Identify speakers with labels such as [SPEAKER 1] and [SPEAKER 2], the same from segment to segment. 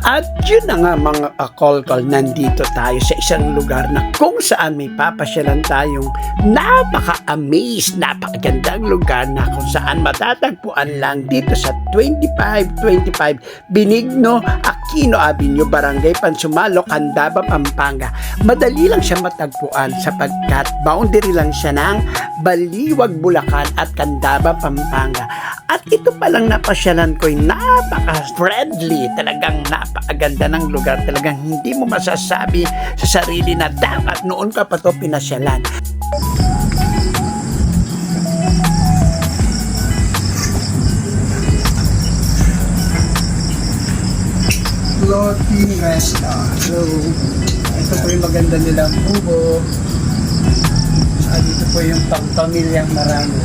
[SPEAKER 1] At yun na nga mga kakolkol, nandito tayo sa isang lugar na kung saan may papasyalan tayong napaka-amaze, napakagandang lugar na kung saan matatagpuan lang dito sa 2525 Benigno Aquino Avenue, Barangay Pansumalo, Candaba, Pampanga. Madali lang siya matagpuan sapagkat boundary lang siya ng Baliwag, Bulacan at Candaba, Pampanga. At ito palang napasyalan ko'y napaka-friendly, talagang napakaganda ng lugar, talagang hindi mo masasabi sa sarili na dapat noon ka pa to pinasyalan. Floating restaurant. So, ito po yung maganda nilang kubo. At dito po yung pang-pamilyang marami.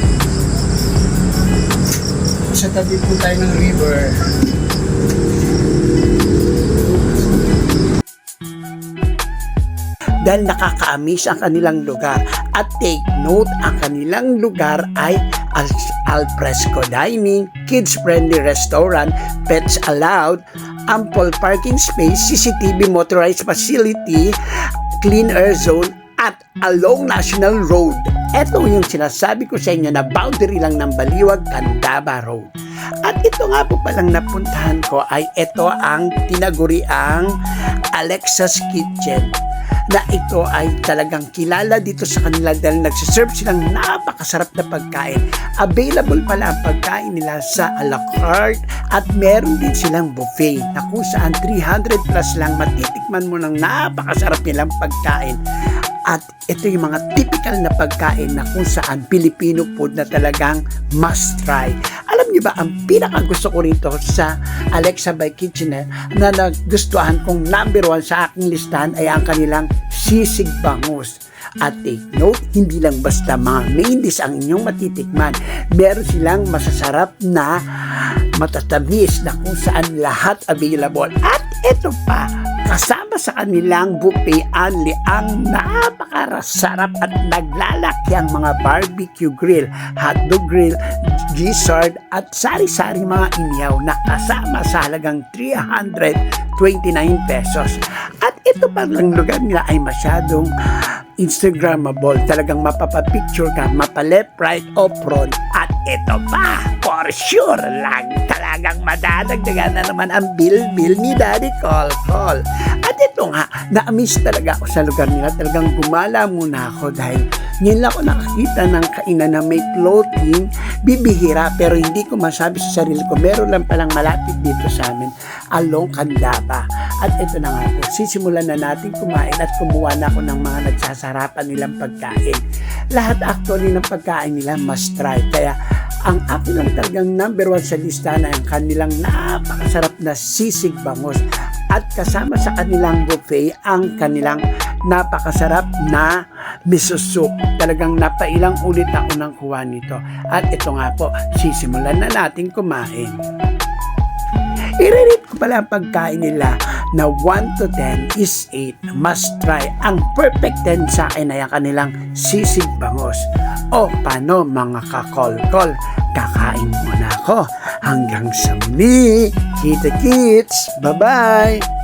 [SPEAKER 1] Sa tabi po tayo ng river. Dahil nakaka-amaze ang kanilang lugar. At take note, ang kanilang lugar ay al-fresco dining, kids-friendly restaurant, pets allowed, ample parking space, CCTV motorized facility, clean air zone, at along National Road. Ito yung sinasabi ko sa inyo na boundary lang ng Baliwag, Candaba Road. At ito nga po palang napuntahan ko ay ito ang tinaguriang Alexa's Kitchen, na ito ay talagang kilala dito sa kanila dahil nagsiserve silang napakasarap na pagkain. Available pala ang pagkain nila sa a la carte at meron din silang buffet na kung saan 300 plus lang matitikman mo ng napakasarap nilang pagkain. At ito yung mga typical na pagkain na kung saan Filipino food na talagang must try. Alam niyo ba, ang pinakagusto ko rito sa Alexa by Kitchen na nagustuhan kong number 1 sa aking listahan ay ang kanilang sisig bangus. At take note, hindi lang basta mga main dish ang inyong matitikman. Meron silang masasarap na matatamis na kung saan lahat available. At ito pa, kasama sa kanilang buffet only ang napakarasarap at naglalakyang mga barbecue grill, hotdog grill, gizzard at sari-sari mga inyaw na kasama sa halagang 329 pesos. At ito pa lang lugar nila ay masyadong Instagrammable. Talagang mapapapicture ka, mapa-left, right, o front. At ito pa, for sure lang, talagang madadagdagan na naman ang bill ni Daddy Call. At ito nga, na-amaze talaga ako sa lugar nila. Talagang gumala muna ako dahil ngayon lang ako nakakita ng kainan na may floating, bibihira, pero hindi ko masabi sa sarili ko, meron lang palang malapit dito sa amin, along Candaba. At ito na nga po, sisimulan na natin kumain at kumuha na ako ng mga nagsasarapan nilang pagkain. Lahat actually ng pagkain nila must try. Kaya ang akin lang talagang number 1 sa lista na ang kanilang napakasarap na sisig bangus. At kasama sa kanilang buffet ang kanilang napakasarap na miso soup. Talagang napailang ulit ako nang kuha nito. At ito nga po, sisimulan na natin kumain. I-rate ko pala ang pagkain nila na 1 to 10 is 8. Must try. Ang perfect 10 sa akin ay ang kanilang sisig bangus. O paano mga kakolkol? Kakain muna ako. Hanggang sa muli. Kita kits. Bye-bye.